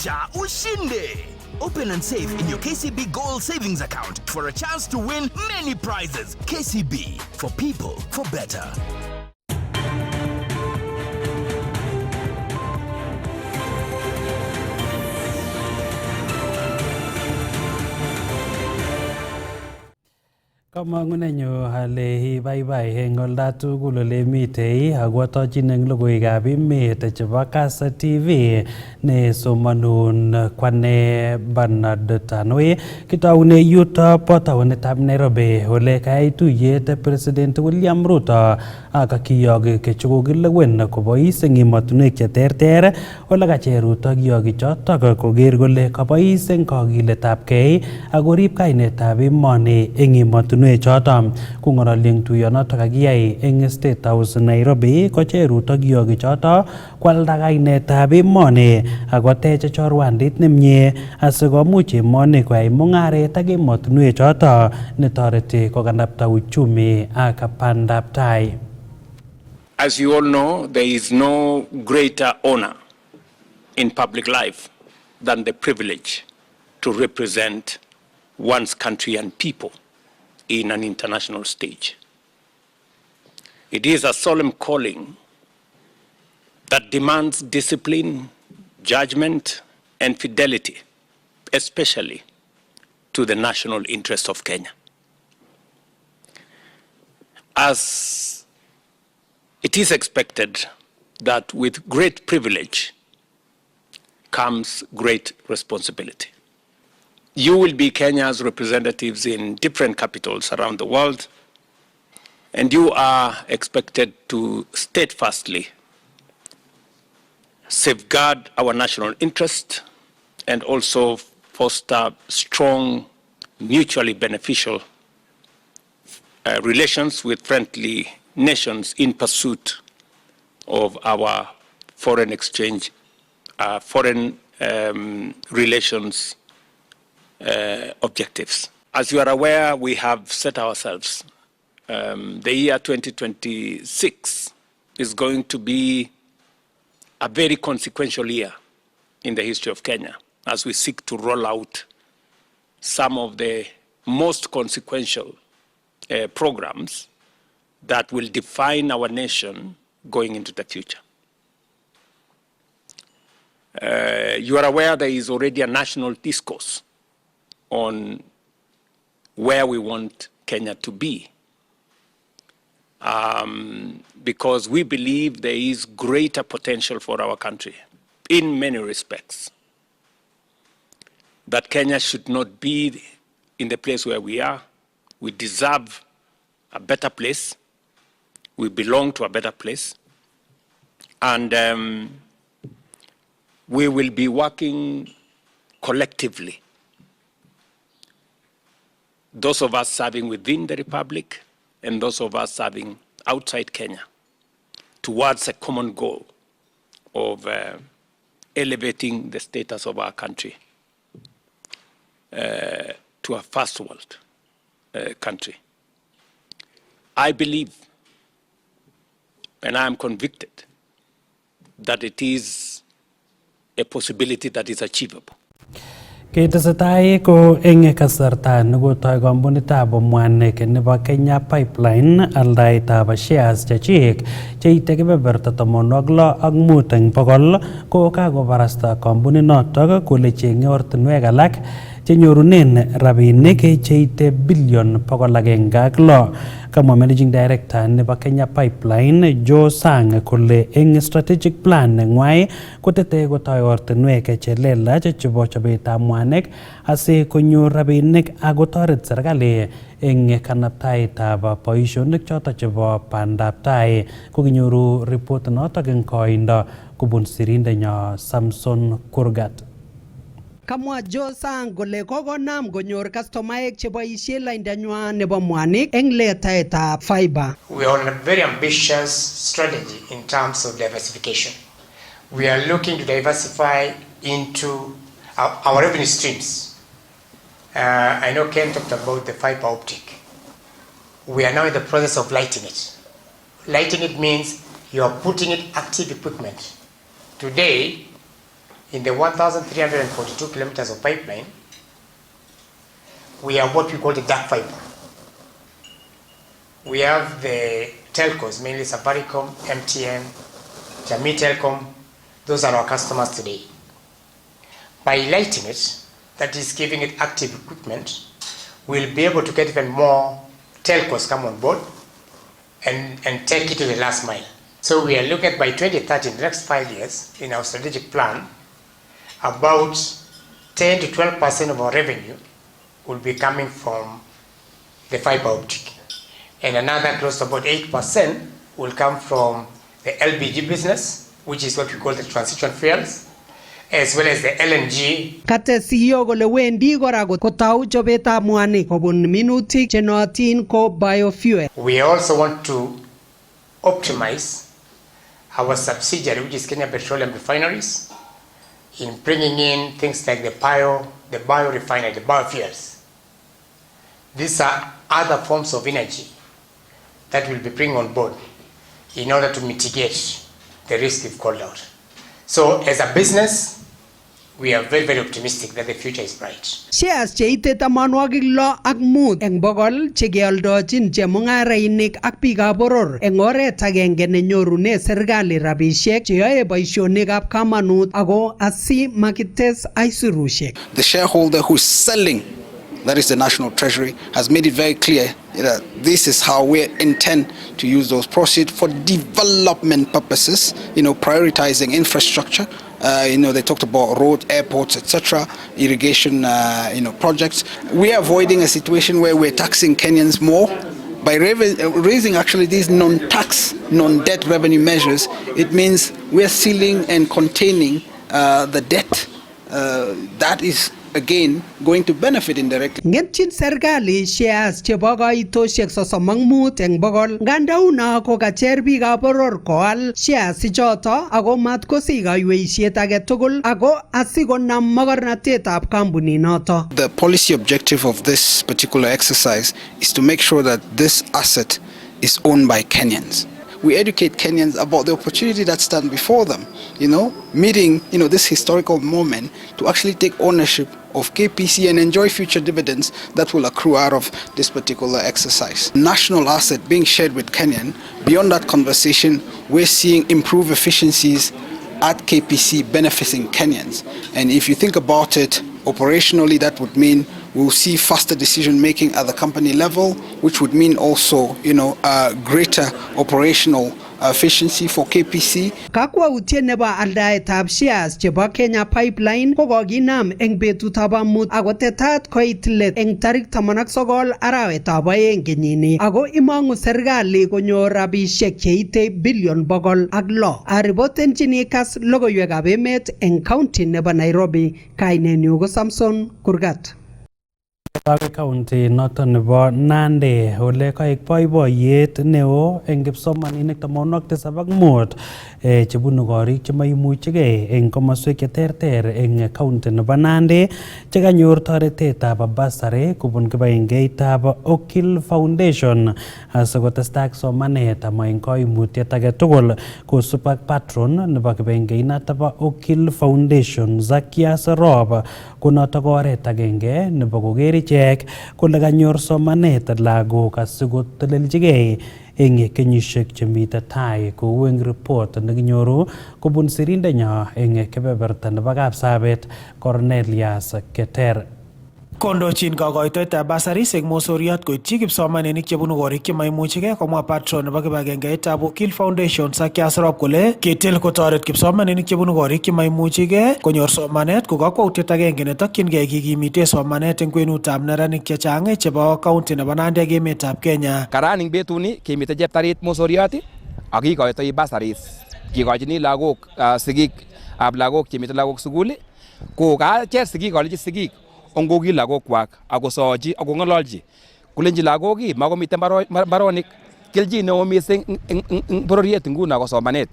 Kisha ushinde. Open and save in your KCB Gold Savings account for a chance to win many prizes. KCB, for people, for better. Kamangunenyu ale bye eng olda tugul ole mitei agwatochin eng logoiwekab emet chebo KASS TV ne somanun kwane Bernard Tanui kitaune yuto po taonitab Nairobi ole kayai tuyet President William Ruto ak kiyog kechokokilewen kobois eng emotinwek cheterter ole kacher Ruto kiyogi chotok koker kole kabois eng kakiletabgei akorib kainetab emoni eng emotinwek choton kung'ololi eng tuyonotok kakiyai eng State House Nairobi kocher Ruto kiyogi choto kwalda kainetab emoni akotech chorwandit nemie asikomuch emoni koyai mung'aret ak emotinwek choto netoreti kokanapta uchumi ak bandab tai. As you all know, there is no greater honor in public life than the privilege to represent one's country and people in an international stage. It is a solemn calling that demands discipline, judgment, and fidelity, especially to the national interest of Kenya. As it is expected that with great privilege comes great responsibility. You will be Kenya's representatives in different capitals around the world, and you are expected to steadfastly safeguard our national interest and also foster strong, mutually beneficial relations with friendly nations in pursuit of our foreign exchange, foreign relations objectives. As you are aware, we have set ourselves the year 2026 is going to be a very consequential year in the history of Kenya as we seek to roll out some of the most consequential programs that will define our nation going into the future. You are aware there is already a national discourse on where we want Kenya to be, because we believe there is greater potential for our country in many respects, that Kenya should not be in the place where we are. We deserve a better place. We belong to a better place. And we will be working collectively, those of us serving within the Republic and those of us serving outside Kenya, towards a common goal of elevating the status of our country to a first world country. I believe, and I am convicted, that it is a possibility that is achievable. Ketesetai ko eng kasarta nekotoi kampunitab mwanik nebo Kenya Pipeline aldaetab shares chechik cheite kebeberta 65 eng bokol ko kakobarasta kampuninotok kole chenge ortinwek alak chenyorunen rabinik cheite billion 106. Kamwa Managing Director nebo Kenya Pipeline Joe Sang kole eng strategic plan nengwai kotete kotoi ortinwek chelelach chebo chobetab mwanik asi konyor rabinik akotoret serikali eng kanaptaetab boisionik choto chebo bandab tai. Kokinyoru report notok eng koindo kubun sirindenyo Samson Kurgat. Kamwa Joe Sang kole kokonam konyor customaek cheboisie laindanywa nebo mwanik eng letaetab fiber. We are on a very ambitious strategy in terms of diversification. We are looking to diversify into our revenue streams. I know Ken talked about the fiber optic. We are now in the process of lighting it. Lighting it means you are putting it active equipment. Today, in the 1,342 kilometers of pipeline, we have what we call the dark fiber. We have the telcos, mainly Safaricom, MTN, Jamii Telecom. Those are our customers today. By lighting it, that is giving it active equipment, we'll be able to get even more telcos come on board and take it to the last mile. So we are looking at by 2030, in the next 5 years, in our strategic plan, about 10 to 12% of our revenue will be coming from the fiber optic. And another close to about 8% will come from the LPG business, which is what we call the transition fuels, as well as the LNG. Katesiyo kole wendi kora kotau chobetab mwanik kobun minutik chenootin ko biofuel. We also want to optimize our subsidiary, which is Kenya Petroleum Refineries, in bringing in things like the biorefinery, the biofuels. These are other forms of energy that we'll be bringing on board in order to mitigate the risk we've called out. So as a business, we are very, very optimistic that the future is bright. Shares cheite 65 eng bokol chekeoldochin chemung'arainik ak biikab boror eng oret agenge nenyorune serikali rabisiek cheyoe boisionikab kamanut ako asi makites aisurushek. The shareholder who's selling, that is the National Treasury, has made it very clear that this is how we intend to use those proceeds for development purposes, prioritizing infrastructure. They talked about roads, airports, etc., irrigation, projects. We are avoiding a situation where we're taxing Kenyans more. By raising actually these non-tax, non-debt revenue measures, it means we're sealing and containing the debt that is again going to benefit indirectly. Ngetchin serikali shares chebo kaitoshek 35 eng bokol nganda una ko kacher biikab boror koal shares ichoto ako matkosich kaiweisiet age tugul ako asikonam mogornotetab kampuninoto. The policy objective of this particular exercise is to make sure that this asset is owned by Kenyans. We educate Kenyans about the opportunity that stands before them, meeting, this historical moment to actually take ownership of KPC and enjoy future dividends that will accrue out of this particular exercise. National asset being shared with Kenyan, beyond that conversation, we're seeing improved efficiencies at KPC benefiting Kenyans. And if you think about it, operationally, that would mean we'll see faster decision making at the company level, which would mean also, greater operational efficiency for KPC. Kakwautiet nebo aldaetab shares chebo Kenya Pipeline ko kokinam eng betutab amut ako tetat koit let eng tarik 19 arawetab 2 kenyini ako imong'u serikali konyor rabisiek cheite bilion 106. Aripotenchini KASS logoiwekab emet eng county nebo Nairobi. Kainenyu ko Samson Kurgat. County noton nebo Nandi ole kaek boiboiyet neo eng kipsomaninik 75 chebunu korik chemaimuchigei eng komoswek cheterter eng county nebo Nandi chekanyor toretetab bursary kubun kibagengeitab Okil Foundation asikotestai ak somanet ama eng koimutiet age tugul kosub ak patron nebo kibagengeinoto bo Okil Foundation Zakias Rob konotok oret agenge nebo koker ichek kole kanyor somanet lagok asikotelelchigei eng kenyisiek chemite tai kou eng report nekinyoru kobun sirindenyo eng kebeberta nebo Kapsabet Cornelius Keter. Kondochin kakoitoetab bursaries eng mosoriot koityi kipsomaninik chebunu korik chemaimuchigei komwa patron nebo kibagengeitab Okil Foundation Zakias Rob kole ketil kotoret kipsomaninik chebunu korik chemaimuchigei konyor somanet ko kakwautiet agenge netokyingei kikimite somanet eng kwenutab neranik chechang chebo county nebo Nandi ak emetab Kenya. Karan eng betuni kemite cheptarit mosoriot ak kikoitoi bursaries kikochini lagok sigik ab lagok chemite lagok sukul ko kacher sigik koleji sigik ongoki lagokwak akosochi akong'ololchi kulenji lagok makomiten baronik kelchin neo mising eng bororiet nguno ko somanet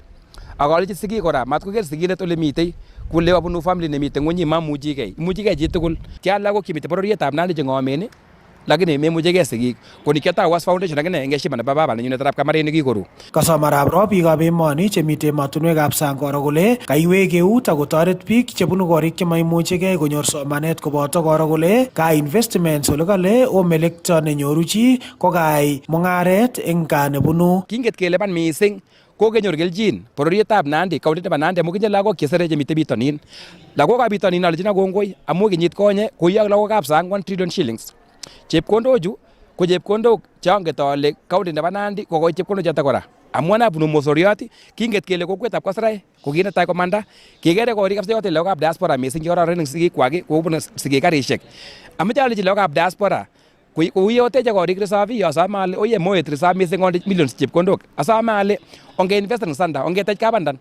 akolechi sigik kora matkoker sigindet ole mitei kule wabunu family nemite ng'onyi mamuchigei imuchigei chi tugul kial lagok chemite bororietab Nandi cheng'omen lakini memuchegei sigik. Ko nikiatau KASS Foundation akine eng heshima nebo baba nenyunet arap Kamarin nekikoru. Kasom arap Rob biikab emoni chemite emotunwekab sang koro kole kaiwek eut akotoret biik chebunu korik chemaimuchigei konyor somanet koboto koro kole ka investments ole kale o melekto nenyoru chi ko kai mung'aret eng gaa nebunu. Kinget kelepan mising ko kenyor kelchin bororietab Nandi, county nebo Nandi amu kinye lagok chesere chemite bitonin. Lagokab bitonin alechin kongoi amu kenyit konye koiyo ak lagokab sang 1 trillion shillings. Chepkondochu ko chepkondok changet ale county nebo Nandi kokoi chepkondok choto kora. Amu anabunu mosoriot kinget kele kokwetab Kosrai ko kinetai komanda kekere korik kabisa yote lagokab diaspora mising chekororon eng sigikwak kobun sigik karishek. Ameche alechi lagokab diaspora koyoteche korik reserve asome ale oye moet reserve mising onde millions chepkondok. Asome ale onge invest eng Sanda ongetech Kabandan.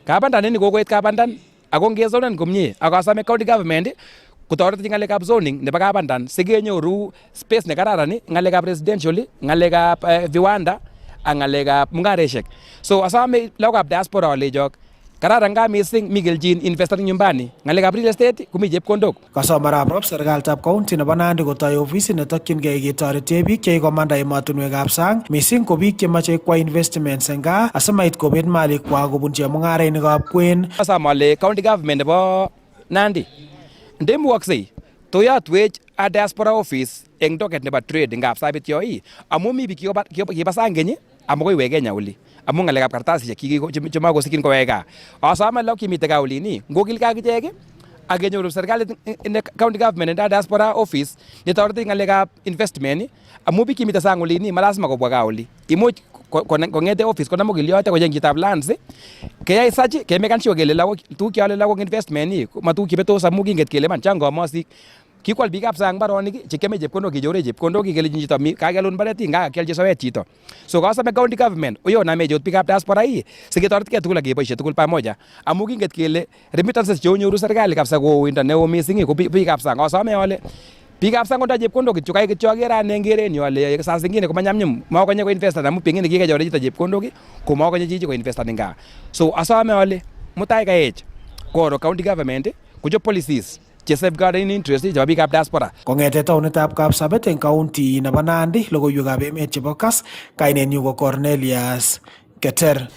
Kabandan ini kokoit Kabandan ako ngezonen komie ak asome county government kotoret ng'alekab zoning nebo Kabandan sikenyoru space nekararan ng'alekab residential ng'alekab viwanda ak ng'alekab mung'areshek. So asome lagokab diaspora alejok kararan nga mising mi kelchin investor nyumbani ng'alekab real estate komi chepkondok. Kasom arap Rob serikalitab county nebo Nandi kotoi ofisit netokyingei ketorete biik chekikomanda emotunwekab sang mising ko biik chemache kwai investments eng gaa asimait kobet malikwak kobun chemung'arainikab kwen. Asome ale county government nebo Nandi ndemuoksei toyatwech a diaspora office eng docket nebo trade ngap sabit yoi amu mi biik kiba sang keny amu koiwek Kenya oli amu ng'alekab kartasishek chemakosikyin kowek gaa. Asome lagok chemite gaa olini ngokilgei akichek ak kenyoru serikalit county government eng diaspora office netoreti ng'alekab investment amu biik chemite sang olini malasima kobwa gaa oli. Imuch kong'ete office konam okilyote kocheng chitab lands keyai search kemekan sure kele lagok tuguk cheole lagok investment ma tuguk chebetos amu kinget kele man chang komosik. Kikwal biikab sang baronik chekiame chepkondok kechore chepkondok kikelchin chito kakelun mbaret kakialchi soet chito. So kasome county government oyo nameche biikab diaspora siketoretkei tugul ak keboisie tugul pamoja amu kinget kele remittances cheonyoru serikali kabisa ko uindo neo mising ko biikab sang. Asome ale biikab sang kondo chepkondok kityo kai kityo akere ane eng kerenyu ale saa zingine komanyamnyum makonye ko investor amu pengine kikechore chito chepkondok ko makonye chichi ko investor eng gaa. So asome ale mutai kaech koro county government kochop policies che safeguarding interest chebo biikab diaspora. Kong'ete taonitab Kapsabet eng county nebo Nandi, logoiwekab emet chebo KASS, kainenyu ko Cornelius Keter.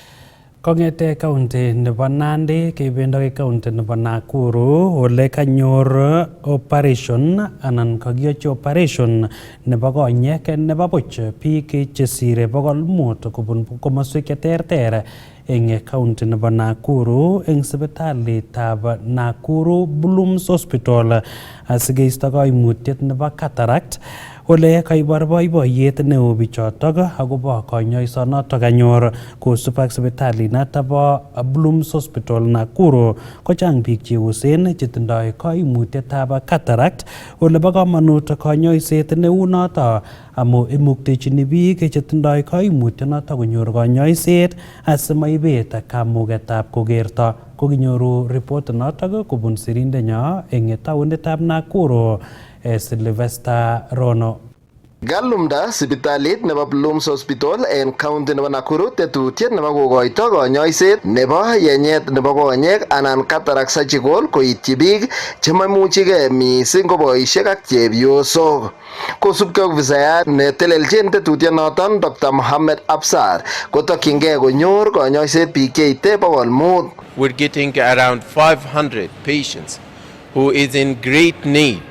Kong'ete county nebo Nandi kebendoi county nebo Nakuru ole kanyor operation anan kakiyochi operation nebo konyek nebo buch biik chesire 500 kobun komoswek cheterter eng county nebo Nakuru eng sipitalitab Nakuru Blooms Hospital asikeisto koimutiet nebo cataract ole kaibor boiboiyet neo bichotok akobo konyoisonotok kanyor kosub ak sipitalinoto bo Blooms Hospital Nakuru kochang biik cheusen chetindoi koimutietab cataract ole bo komonut konyoiset neu noto amu imuktechini biik chetindoi koimutionoto konyor konyoiset asimaibet kamugetab kokerto. Kokinyoru report notok kobun sirindenyo eng taonitab Nakuru Sylvester Rono. Galumda sipitalit nebo Blooms Hospital en county nebo Nakuru tetutiet nebo kokoito konyoiset nebo yenyet nebo konyek anan cataract surgical koityi biik chemaimuchigei mising ko boisiek ak chepyosok. Kosubkei ak ofisayat netelelchin tetutienoton Dr. Mohammed Absar kotokyingei konyor konyoiset biik cheite 500. We're getting around 500 patients who is in great need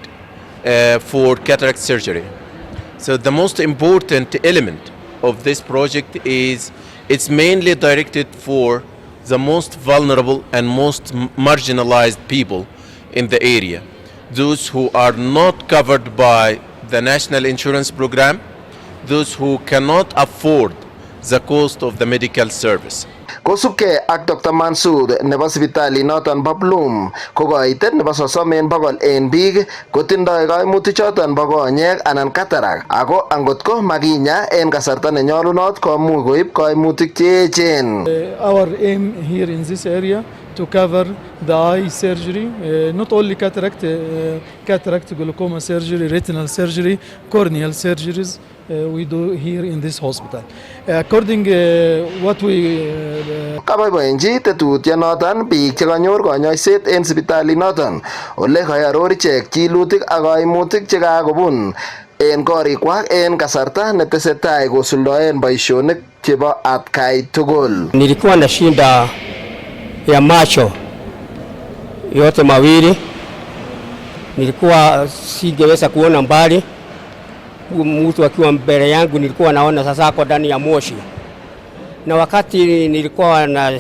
for cataract surgery. So the most important element of this project is it's mainly directed for the most vulnerable and most marginalized people in the area. Those who are not covered by the national insurance program, those who cannot afford the cost of the medical service. Kosubkei ak Dr. Mansur nebo sipitalinoton bo Bloom kokoitet nebo 30% en biik kotindoi koimutik choton bo konyek anan cataract ako angot ko makinya en kasarta nenyolunot komuch koib koimutik cheechen. Our aim here in this area to cover the eye surgery, not only cataract, glaucoma surgery, retinal surgery, corneal surgeries. We do here in this hospital. According what we kaboiboenji tetutienoton biik chekanyor konyoiset en sipitalinoton ole kaaror ichek chilutik ak koimutik chekakobun en korikwak en kasarta netesetai kosuldoen boisionik chebo atkai tugul. Nilikuwa na shinda ya macho yote mawili, nilikuwa singeweza kuona mbali. Mtu akiwa mbele yangu nilikuwa naona sasa ako ndani ya moshi, na wakati nilikuwa na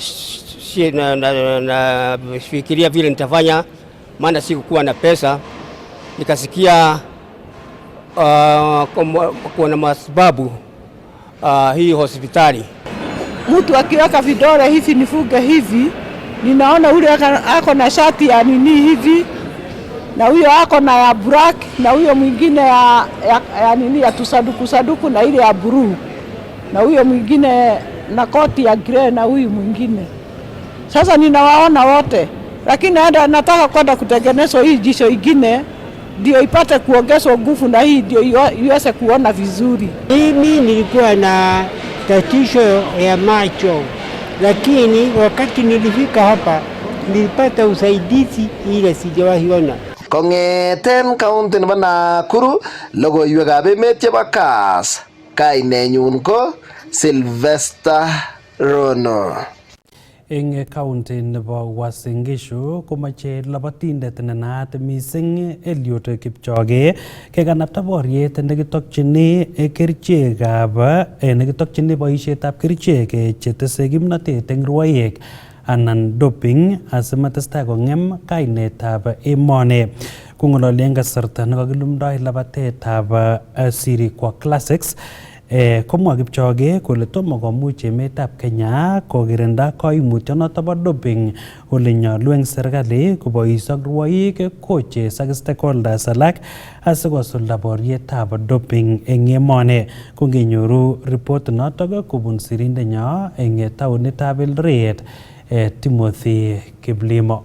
fikiria vile nitafanya, maana sikuwa na pesa, nikasikia kuna matibabu hii hospitali. Mtu akiweka vidole hivi nifuge hivi, ninaona ule ako na shati ya nini hivi, na huyo ako na ya black, na huyo mwingine ya nini ya tusaduku na ile ya blue, na huyo mwingine na koti ya grey, na huyu mwingine. Sasa ninawaona wote, lakini nataka kwenda kutengenezwa hii jicho ingine ndio ipate kuongezwa nguvu, na hii ndio iweze kuona vizuri. Mimi nilikuwa na tatizo ya macho, lakini wakati nilifika hapa nilipata usaidizi ile sijawahi ona. Kongeten kaunti nebo Nakuru, logoiwekab emet chebo KASS, kainenyun ko Sylvester Rono. Eng county nebo Uasin Gishu komache labatindet nenaat mising Eliud Kipchoge kekanapta boriet nekitokchini boisietab kerichek chetese kimnotet eng rwoik anan doping asimatestai kong'em kainetab emoni. Kong'ololi eng kasarta nekakilumdoi labatetab sirikwa classics, komwa Kipchoge kole tomo komuch emetab Kenya kokirinda koimutyonoto bo doping, ole nyolu eng serikali kobois ak rwoik, coaches ak stakeholders alak asikosulda borietab doping eng emoni. Kongenyoru report notok kobun sirindenyo eng taonitab Eldoret, Timothy Kiplimo.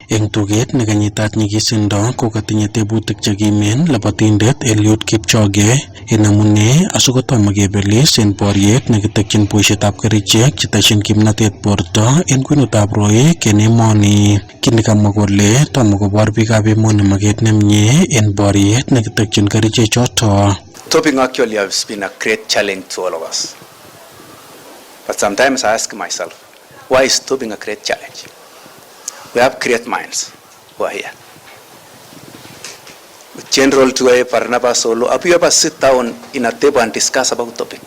Eng tuget nekanyitat nyigisindo kokatinye tebutik chekimen labatindet Eliud Kipchoge en amune asikotomo kebelis en boriet nekitekyin boisietab kerichek chetesyin kimnotet borto en kwenutab rwoik en emoni. Kini kamwa kole tomo kobor biikab emoni maket nemie en boriet nekitekyin kerichek choto. Doping actually has been a great challenge to all of us. But sometimes I ask myself, why is doping a great challenge? We have great minds who are here. With General Tuwe, Barnabas Solo, have you ever sit down in a table and discuss about doping?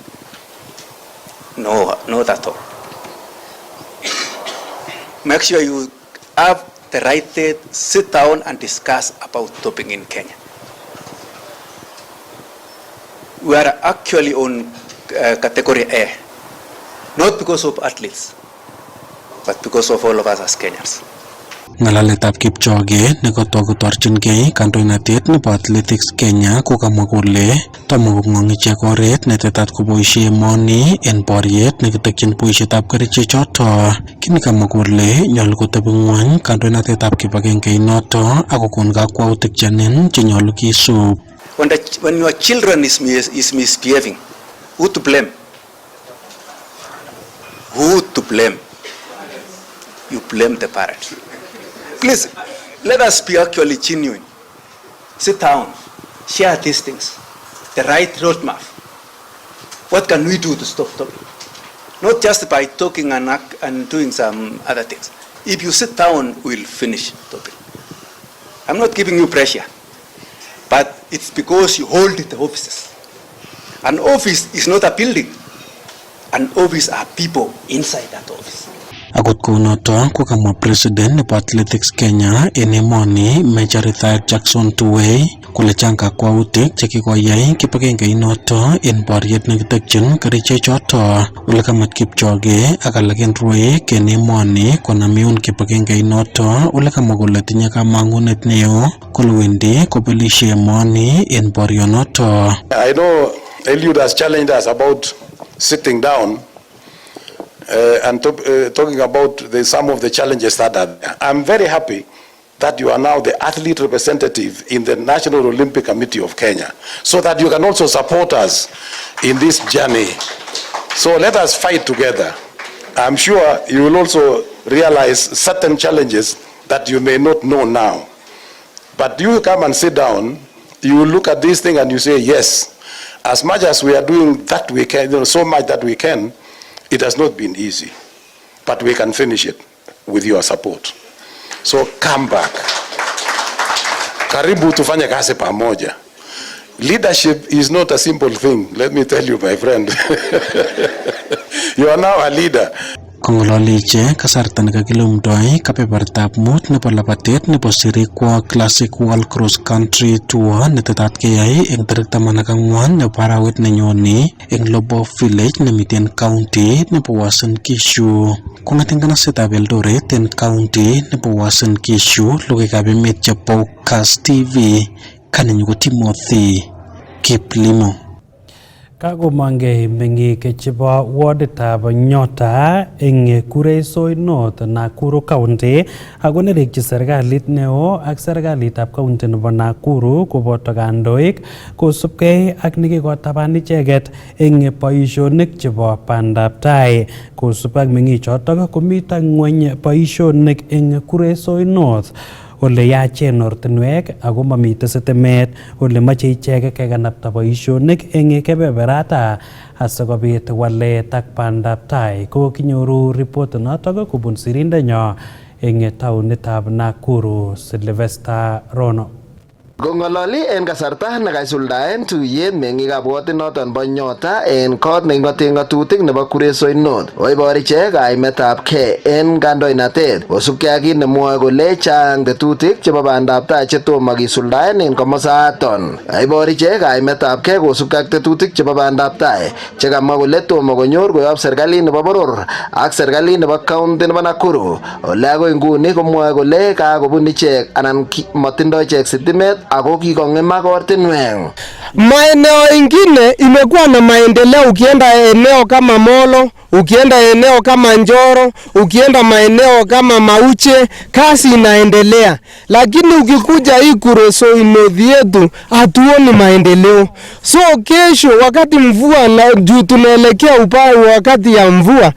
No, not at all. Make sure you have the right to sit down and discuss about doping in Kenya. We are actually on category A, not because of athletes, but because of all of us as Kenyans. Ng'alaletab Kipchoge nekotokotorchingei kandoinatet nebo Athletics Kenya kokamwa kole tomo kong'ong ichek oret netetat koboisie emoni en boriet nekitekyin boisietab kerichek choto. Kini kamwa kole nyolu kotebi ng'wony kandoinatetab kibagengeit noto akokon kakwautik chenin chenyolu kisub. When your children is misbehaving, who to blame? Who to blame? You blame the parents. Please, let us be actually genuine. Sit down, share these things, the right roadmap. What can we do to stop doping? Not just by talking and doing some other things. If you sit down, we'll finish doping. I'm not giving you pressure, but it's because you hold the offices. An office is not a building. An office are people inside that office. Akot kounoto kokamwa president nebo Athletics Kenya en emoni Major Retired Jackson Tuwei kole chang kakwautik chekikoyai kibagengeit noto en boriet nekitekyin kerichek choto. Ole kamat Kipchoge ak alak en rwoik en emoni konam eun kibagengeit noto, ole kamwa kole tinye kamang'unet neo kole wendi kobelishe emoni en borionoto. I know Eliud has challenged us about sitting down and talking about some of the challenges that are there. I'm very happy that you are now the athlete representative in the National Olympic Committee of Kenya, so that you can also support us in this journey. So let us fight together. I'm sure you will also realize certain challenges that you may not know now. But you come and sit down You will look at this thing and you say, yes, as much as we are doing that we can, so much that we can, it has not been easy. But we can finish it with your support. So come back. Karibu tufanye kazi pamoja. Leadership is not a simple thing. Let me tell you, my friend. You are now a leader. Kongololi ichek kasarta nekakilumdoi kebebertab mut nebo labatet nebo sirikwa Classic World Cross Country Tour netetat keyai eng tarik 14 nebo arawet nenyoni eng Lobo Village nemiten county nebo Uasin Gishu. Kong'eten kanasetab Eldoret eng county nebo Uasin Gishu, logoiwekab emet chebo KASS TV, kanenyu ko Timothy Kiplimo. Kakomangei meng'ik chebo warditab Nyota eng Kuresoi North, Nakuru County ako nerekyi serikalit neo ak serikalitab county nebo Nakuru koboto kandoik kosubkei ak nekikotaban icheket eng boisionik chebo bandab tai. Kosub ak meng'ichotok komito ng'weny boisionik eng Kuresoi North ole yachen ortinwek ako mamite sitimet, ole mache ichek kekanapta boisionik eng kebeberata asikobit walet ak bandab tai. Ko kinyoru report notok kobun sirindenyo eng taonitab Nakuru, Sylvester Rono. Kong'ololi en kasarta nekaisuldaen tuyet meng'ikab wodit noton bo Nyota en kot neking'oten ng'atutik nebo Kuresoi North. Oibor ichek kaimetab gei en kandoinatet kosubkei ak kit nemwoe kole chang tetutik chebo bandab tai chetomo kisuldaen en komosaton. Oibor ichek kaimetab gei kosubkei ak tetutik chebo bandab tai chekamwa kole tomo konyor koyob serikalit nebo boror ak serikalit nebo county nebo Nakuru. Ole akoi nguni komwoe kole kakobun ichek anan matindoi ichek sitimet ako kikong'emak ortinwek. Maeneo ingine imekuwa na maendeleo, ukienda eneo kama Molo, ukienda eneo kama Njoro, ukienda maeneo kama Mauche, kazi inaendelea. Lakini ukikuja hii Kuresoi North yetu hatuoni maendeleo. So kesho wakati mvua juu tunaelekea upande wakati ya mvua,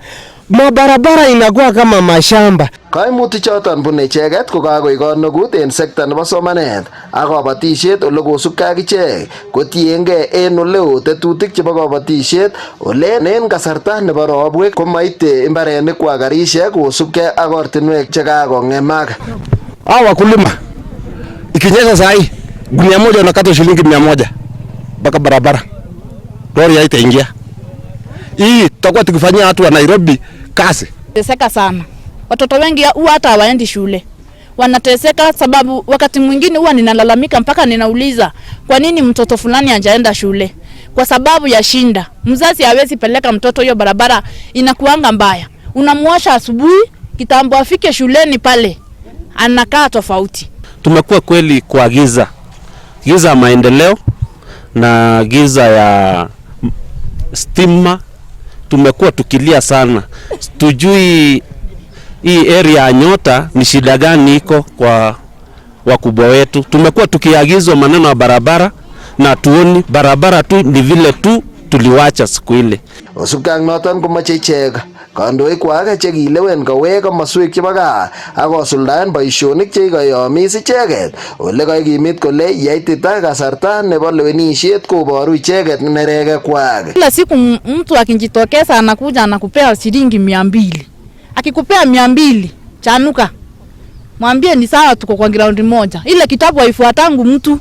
mabarabara inakuwa kama mashamba. Kaimutik choton bune icheket ko kakoik konogut en sekta nebo somanet ak kabatisiet ole kosubkei ak ichek kotiengei en oleo tetutik chebo kabatisiet ole en kasarta nebo robwek komaite imbarenikwak karisiek kosubkei ak ortinwek chekakong'emak. Hawa wakulima ikinyesha sahi gunia moja unakata shilingi 100 mpaka barabara, lori haitaingia. Hii tutakuwa tukifanyia watu wa Nairobi kazi. Teseka sana. Watoto wengi huwa hata hawaendi shule. Wanateseka sababu wakati mwingine huwa ninalalamika mpaka ninauliza kwa nini mtoto fulani hajaenda shule? Kwa sababu ya shinda. Mzazi hawezi peleka mtoto, hiyo barabara inakuanga mbaya. Unamuosha asubuhi, kitambo afike shuleni pale anakaa tofauti. Tumekuwa kweli kwa giza maendeleo na giza ya stima. Tumekuwa tukilia sana, tujui hii area ya Nyota ni shida gani iko kwa wakubwa wetu. Tumekuwa tukiagizwa maneno ya barabara na tuoni barabara tu, ni vile tu tuliwacha siku ile. Osubkei noton komache ichek kandoikwak chekilewen kowek komoswek chebo gaa ak kosuldaen boisionik chekikoyomis icheket ole kaikimit kole yaitita kasarta nebo lewenisiet koboru icheket nerekekwak. Kila siku mtu akijitokeza anakuja anakupea shilingi 200. Akikupea 200 chanuka, mwambie ni sawa, tuko kwa ground moja. Ile kitabu haifuatangu mtu.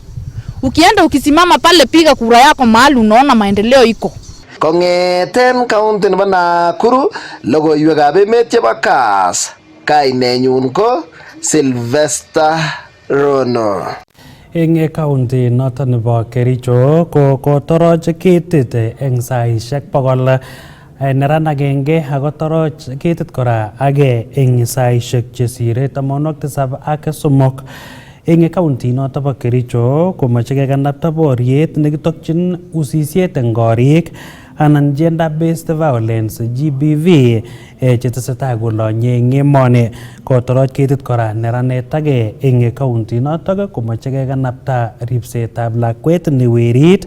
Ukienda ukisimama pale piga kura yako mahali unaona maendeleo iko. Kong'eten county nebo Nakuru, logoiwekab emet chebo KASS, kainenyun ko Sylvester Rono. Eng county noton nebo Kericho ko kotoroch ketit eng saisiek 100 neran agenge ako toroch ketit kora age eng saisiek chesire 73. Eng county noton bo Kericho komache kekanapta boriet nekitokyin usisiet eng korik anan gender based violence GBV chetesetai kolonye eng emoni. Kotoroch ketit kora neranet age eng county notok komache kekanapta ripsetab lakwet ne werit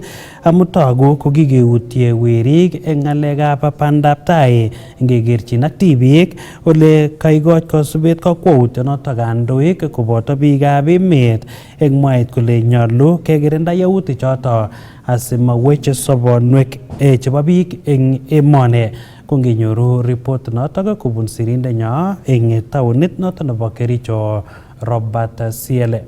amu togu kokikeutie werik eng ng'alekab bandab tai ngekerchin ak tibik ole kaikoch kosubet kakwautyonoto kandoik koboto biikab emet eng mwaet kole nyolu kekirinda yautik choto asimaweche sobonwek chebo biik eng emoni. Kongenyoru report notok kobun sirindenyo eng taunit noto nebo Kericho Robert Siele.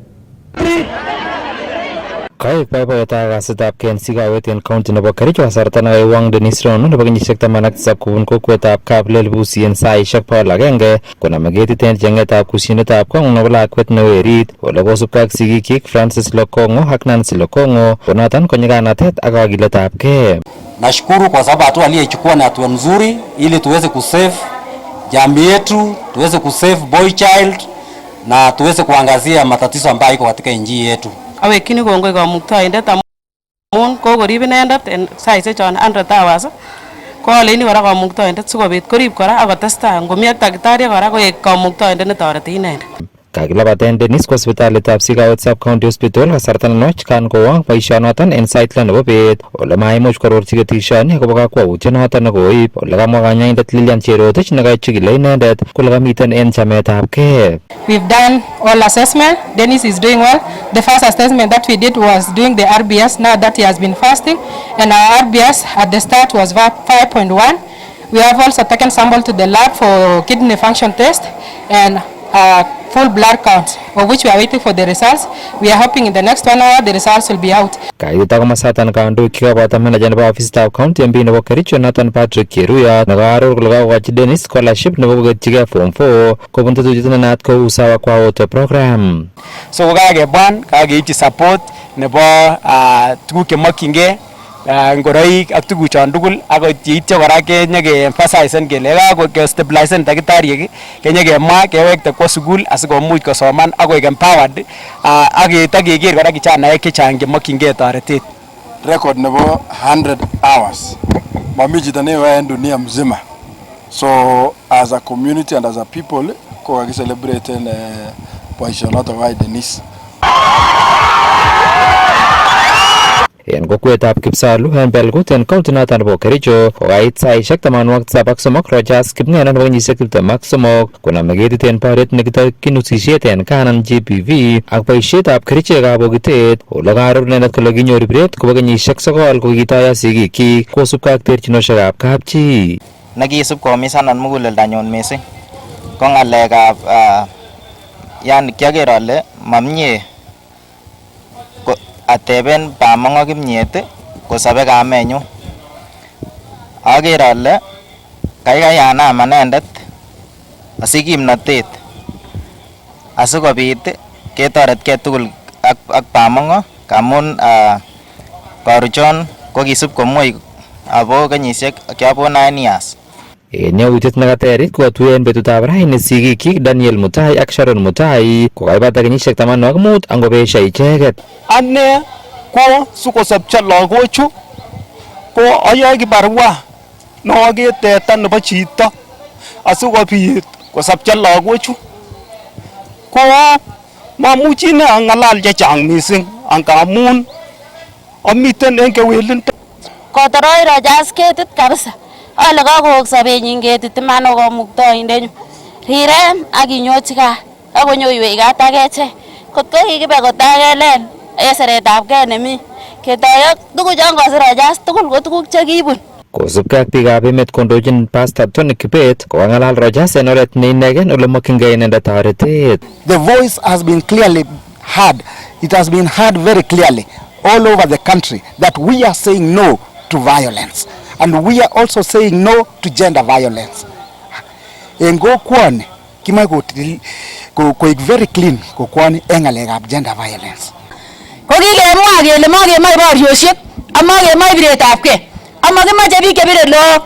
Kaik boiboiyetab kasitab KNC kawet en county nebo Kericho kasarta nekaiwang Dennis Rono nebo kenyisiek 17 kobun kokwetab Kaplel Busi en saisiek 100 koname ketit en chengetab kusyinetab kong nebo lakwet newerit ole kosubkei ak sigikyik Francis Lokongo ak Nancy Lokongo konoton konyiganatet ak kakiletab kee. Nashukuru kwa sababu hatua aliyechukua ni hatua nzuri ili tuweze kusave jamii yetu, tuweze kusave boy child na tuweze kuangazia matatizo ambayo iko katika nchi yetu. Awekini kongoi kamuktaindet amun kokorib inendet en saisiek chon 100 hours ko aleini kora kamuktaindet sikobit korib kora akotestai ngomi ak daktari kora koek kamuktaindet netoreti inendet. Kakilabaten Dennis kwa sipitalitab Sigawet Sub County Hospital kasarta nenoch kan kowang boisionoton en sait lo nebo bet ole maimuch kororchi ketishoni akobo kakwautyonoton nekoib ole kamwa kanyoindet Lilian Cherotich nekachikile inendet kole kamiten en chametabgei. We've done all assessment. Dennis is doing well. The first assessment that we did was doing the RBS now that he has been fasting, and our RBS at the start was 5.1. We have also taken sample to the lab for kidney function test and full blood count, of which we are waiting for the results. We are hoping in the next 1 hour the results will be out. Kaita komasatan kandoik chekaboto manager nebo ofisitab county MP nebo Kericho Nathan Patrick Cheruiyot nekaaror kole kakokochi Dennis scholarship nebo koketchigei form 4 kobun tetutiet nenayat kou Sawa kwa Wote program. So kokakebwan kakeipchi support nebo tuguk chemokyingei ngoroik ak tuguchon tugul ak yeityo kora kenyeke-emphasize kele kakestabilizen takitariek kenyekemwa kewekte kwa sukul asikomuch kosoman ak koek empowered ak ketakeker kora kijanaek chechang chemokyingei toretet. Record nebo 100 hours mami chito neyoe en dunia mzima. So as a community and as a people ko kakicelebrate boisionoto kwa Dennis. En kokwetab Kipsalu en Belgut en county noton nebo Kericho kokait saisiek 73 Rogers Kipngeno nebo kenyisiek 23 koname ketit en boriet nekitokyin usisiet en Kanan GPV ak boisietab kerichekab bokitet ole kaaror inendet kole kinyor biret kobo kenyisiek 9 kokitoyo sigikyik kosubkei ak terchinosiekab kapchi. Nekisub komisanan muguleldanyun missing ko ng'alekab yani kiaker ale mamie ateben Bamongo kimnyet kosobe kamenyun. Aker ale kaikai anam anendet asikimnotet asikobit ketoretkei tugul ak Bamongo amun karuchon kokisub komwei abo kenyisiek kiabo 9 years. En yautiet nekaterit kotuyen betutab raini sigikyik Daniel Mutai ak Sharon Mutai kokaibata kenyisiek 15 angobesha icheket. Ane ko sikosopcho lagochu ko ayoe kibarua noker teta nebo chito asikobit kosopcho lagochu ko mamuchi ne ang'alal chechang missing angamun amiten en kewelindo. Kotoroi Rogers ketit kabisa ale kakook sobenyin ketit iman okomuktoindenyu rirem ak inyochi gaa akonyoiwech gat akechek kotko kikibe kotakelel eseretabgei nemi ketoyo tuguchon kosir Rogers tugul ko tuguk chekiibun. Kosubkei ak biikab emet kondochin Pastor Tony Kibet kokang'alal Rogers en oret neinegen ole mokyingei inendet toretet. The voice has been clearly heard. It has been heard very clearly all over the country that we are saying no to violence and we are also saying no to gender violence. En kokwoni kimoe koik very clean kokwoni en ng'alekab gender violence. Kokikemwa kele makemoe boriosiek amakemoe biretabgei amakimoche biik chebire look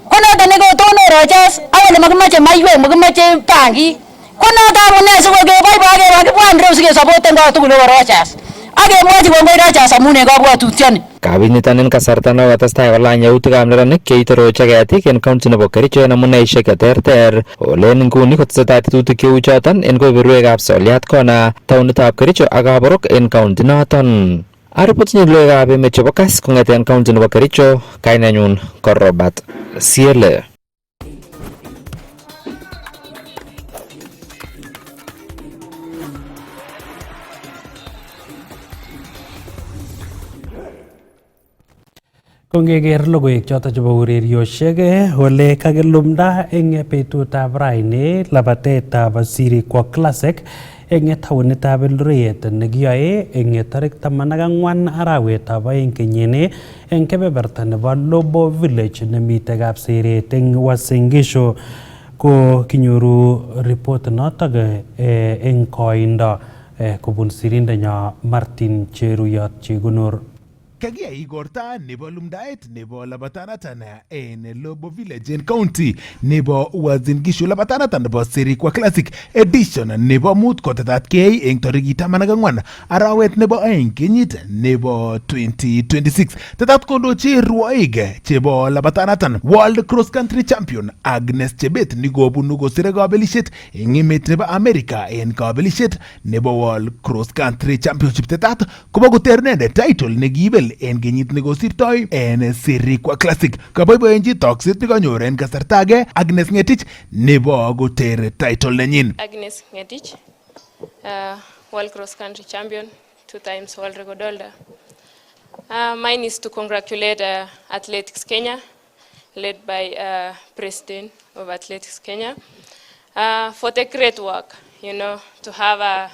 konoton nekotonon Rogers akole makimoche maiwek makimoche bangik konoton amune sikokeboiboi akibwan ireu sikesopoten kot tugul nebo Rogers akemwochi kongoi Rogers amun en kabwatutyoni. Kabinitani en kasarta nekotestai kolany yautikab neranik cheitoroche ketik en county nebo Kericho en amuneisiek cheterter ole en nguni kotesetai tetutik cheu choton en kebeberwekab Soliat Kona, taonitab Kericho ak Kaborok en county noton. Aripotinye logoiwekab emet chebo KASS kong'eten county nebo Kericho, kainenyu ko Robert Siele. Kongeker logoiwek choto chebo urerioshek ole kakilumda eng betutab raini labatetab Sirikwa Classic eng taonitab Eldoret nekiyoe eng tarik 14 arawetab 2 kenyini eng kebeberta nebo Lobo Village nemite Kapseret eng Uasin Gishu. Ko kinyoru report notok eng koindo kobun sirindenyo Martin Cheruyot Chegunur. Kagiyai igorta nebo lumdaet nebo labatanatan en Lobo Village en county nebo Uasin Gishu, labatanatan nebo Sirikwa Classic edition nebo mut kotetat kei en tarikit 14 arawet nebo 2 kenyit nebo 2026. Tetat kondochi rwoik chebo labatanatan World Cross Country Champion Agnes Chebet nikobunu kosire kabelishet en emet nebo America en kabelishet nebo World Cross Country Championship. Tetat kobo koternende title nekiibel en kenyit nekosirtoi en Sirikwa Classic. Kaboiboenchi tokset nekanyor en kasarta age Agnes Ngetich nebo koter title nenyin. Agnes Ngetich, World Cross Country Champion, 2 times world record holder. Mine is to congratulate Athletics Kenya, led by President of Athletics Kenya, for the great work, to have a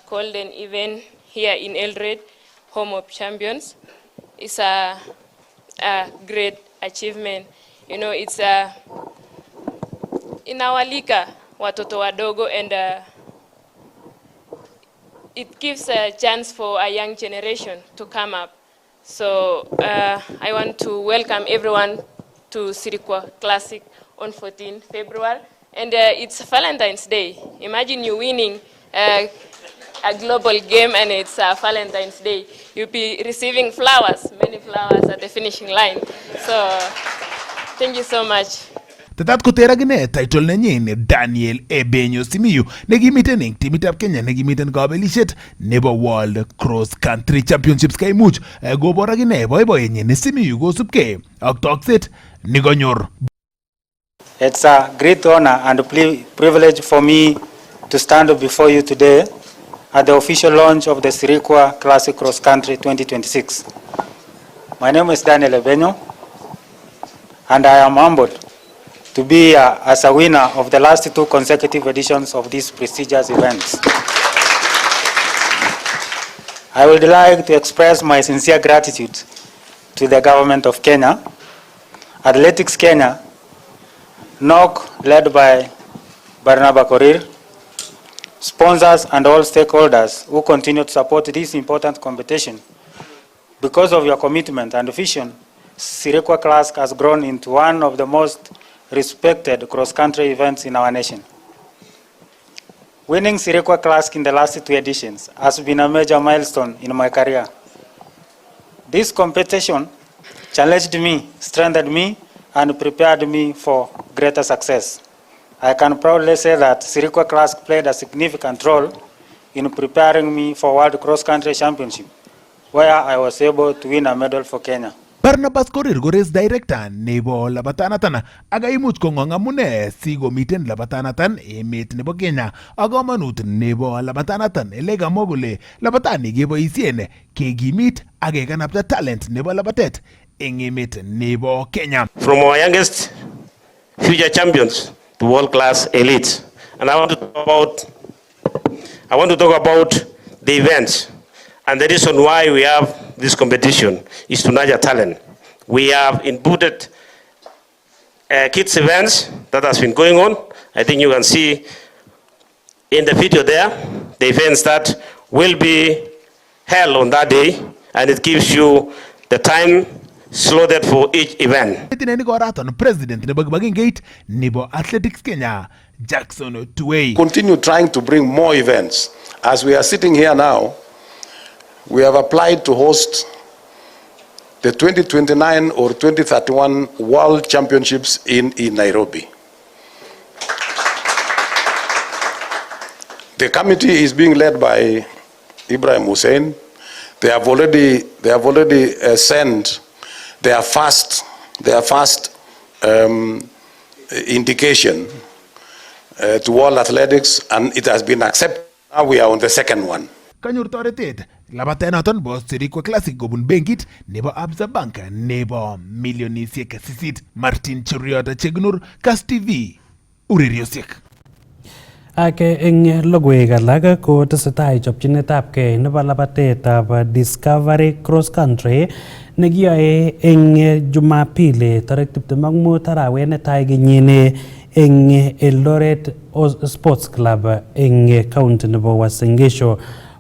golden event here in Eldoret, home of champions, is a great achievement. It's in our liga, watoto wadogo, and it gives a chance for a young generation to come up. So I want to welcome everyone to Sirikwa Classic on 14 February. And it's Valentine's Day. Imagine you winning a global game and it's Valentine's Day. You'll be receiving flowers, many flowers at the finishing line. So thank you so much. Tetat koter agine title nenyin Daniel Ebenyo Simiyu nekimiten eng timitab Kenya nekimiten kabelishet nebo World Cross Country Championships. Kaimuch kobor agine boiboyenyin Simiyu kosubkei ak tokset nekanyor. It's a great honor and privilege for me to stand before you today at the official launch of the Sirikwa Classic Cross Country 2026. My name is Daniel Ebenyo, and I am humbled to be here as a winner of the last 2 consecutive editions of these prestigious events. I would like to express my sincere gratitude to the government of Kenya, Athletics Kenya, NOC led by Barnaba Korir, sponsors and all stakeholders who continue to support this important competition. Because of your commitment and vision, Sirikwa Classic has grown into one of the most respected cross-country events in our nation. Winning Sirikwa Classic in the last 2 editions has been a major milestone in my career. This competition challenged me, strengthened me, and prepared me for greater success. I can proudly say that Sirikwa Classic played a significant role in preparing me for World Cross Country Championship, where I was able to win a medal for Kenya. Barnabas Korir ko race director nebo labatanatan akaimuch kong'ong amune sikomiten labatanatan emet nebo Kenya ak kamanut nebo labatanatan ele kamwa kole labatani keboisien kekimit ak kekanapta talent nebo labatet eng emet nebo Kenya. From our youngest future champions to world-class elites. And I want to talk about the events. And the reason why we have this competition is to nurture talent. We have inputted kids events that has been going on. I think you can see in the video there, the events that will be held on that day, and it gives you the time slotted for each event. President nebo Gate nebo Athletics Kenya, Jackson Tuwei. Continue trying to bring more events. As we are sitting here now, we have applied to host the 2029 or 2031 World Championships in Nairobi. The committee is being led by Ibrahim Hussein. They have already sent their first indication to all athletics, and it has been accepted. Now we are on the second one. Kanyor toretet labatenoton bo Sirikwa Classic kobun benkit nebo Absa Bank nebo milionisiek 8. Martin Cheriota Chegunur, KASS TV, ureriosiek. Ake eng logoiwek alak ko tesetai chopchinetabgei nebo labatetab Discovery Cross Country nekiyoe eng Jumapili tarik 25 arawet netai kenyini eng Eldoret Sports Club eng county nebo Uasin Gishu.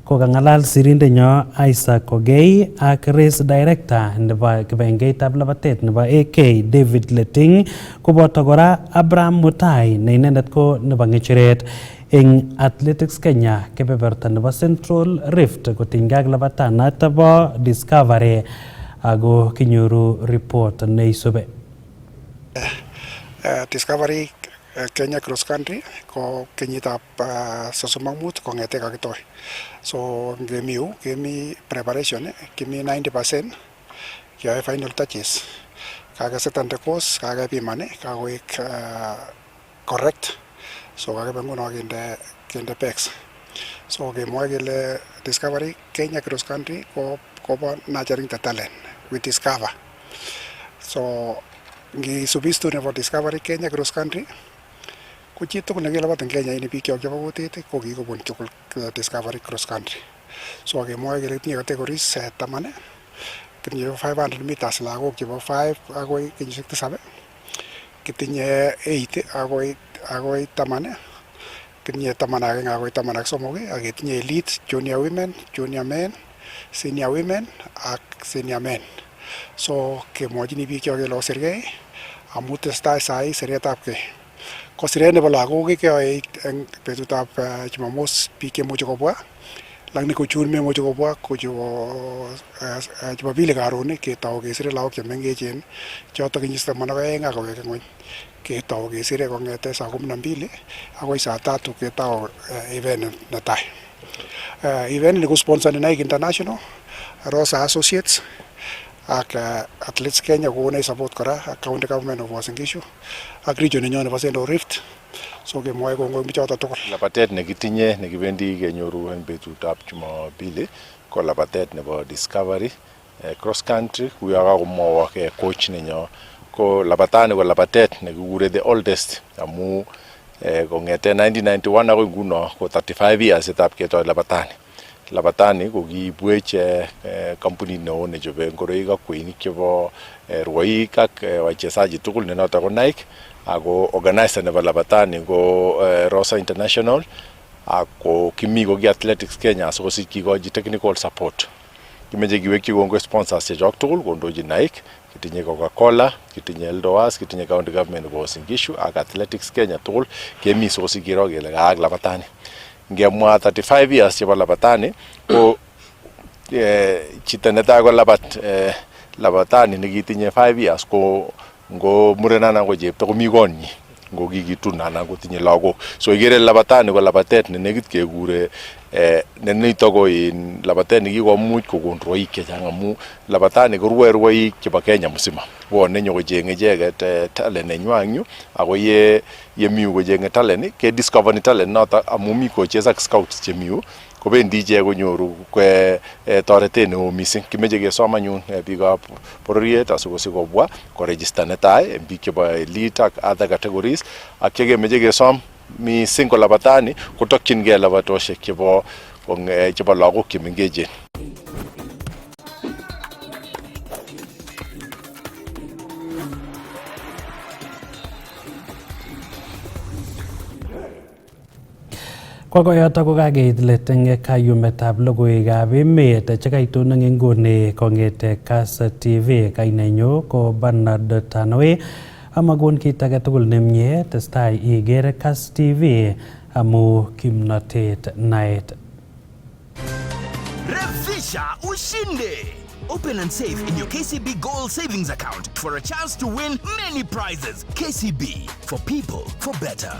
Kokangalal sirindenyo Isaac Ogei ak race director nebo kibengeitab labatet nebo AK David Letting koboto kora Abraham Mutai ne inendet ko nebo ngecheret eng Athletics Kenya kebeberta nebo Central Rift kotinygei ak labatanato bo Discovery ako kinyoru report neisube. Discovery Kenya Cross Country ko kenyitab 35 kong'ete kakitoi. So kemi preparation, kemi 90%, kiyoe final touches. Kakesetan the course, kakepiman, kakoek correct. So kakebe nguno kende pecs. So kemwoe kele Discovery Kenya Cross Country kobo nurturing the talent. We discover. So ngisubis nebo Discovery Kenya Cross Country ko chitugul nekelabat en Kenya ini biik chebo kutit ko kikobun tugul Discovery Cross Country. So kemwoe kele tinye categories 10, kitinye 500 meters lagok chebo 5 agoi kenyisiek 7, kitinye 8 agoi 10, kitinye 11 agoi 13, ak kitinye elite, junior women, junior men, senior women ak senior men. So kemwojini biik chebo kele osirgei amu testai sai siretabgei. Ko siret nebo lagok keyoe eng betutab Jumamos biik chemuche kobwa, lakini kochun memuche kobwa ko Jumapili karon ketou kesire lagok chemengechen chotok kenyisiek 12 ak kowek ng'weny. Ketou kesire kong'ete saa 12 akoi saa 3 ketou event netai. Event ni kosponsoni Nike International, Rosa Associates ak Athletics Kenya kokonech support kora ak County Government of Uasin Gishu ak region nenyo nebo Central Rift. So kemwoe kongoi bichoto tugul. Labatet nekitinye nekibendi kenyoru en betutab Jumapili ko labatet nebo Discovery Cross Country. Kuyo kakomwowo coach nenyo ko labatani ko labatet nekikure the oldest amu kong'ete 1991 akoi nguno ko 35 years etab ketoi labatani. Labatani ko kiibwech kampunit neo nechobe ngoroik ak kweinik chebo rwoik ak wachezaji tugul ne noto ko Nike, ako organizer nebo labatani ko Rosa International, ako kimi ko ki Athletics Kenya sikosich kikochi technical support. Kimeche kiwekyi kongoi sponsors chechok tugul kondochi Nike, kitinye Coca-Cola, kitinye Eldoas, kitinye County Government nebo Uasin Gishu ak Athletics Kenya tugul kemi sikosich kiro kele kaak labatani. Ngemwa 35 years chebo labatani ko chito netai ko labatani nekitinye 5 years ko ngo murenan ko chepto komi konyi ngo kikitun anan kotinye lagok. So ikere labatani ko labatet ne nekit kekure ne nito ko in labatet nekikomuch kokon rwoik chechang amu labatani korue rwoik chebo Kenya mzima. Bwone nyokocheng'e icheket talent nenywan yu, ako yemi yu kocheng'e talent ke discover talent noto amu mi coaches ak scouts chemi yu kobendi ichek konyoru toretet neo missing. Kimeche kesom anyun biikab bororiet asikosich kobwa koregister netai biik chebo elite ak other categories, ak chekemeche kesom missing ko labatani kotokyingei labatosiek chebo lagok chemengechen. Kwa koyoto ko kakeit let eng kayumetab logoiwekab emet chekaitun eng nguni kong'ete KASS TV. Kainenyu ko Bernard Tanwe, amakon kit age tugul nemie testai iger KASS TV amu kimnotet naet. Revisha ushinde! Open and save in your KCB Gold Savings Account for a chance to win many prizes. KCB, for people, for better.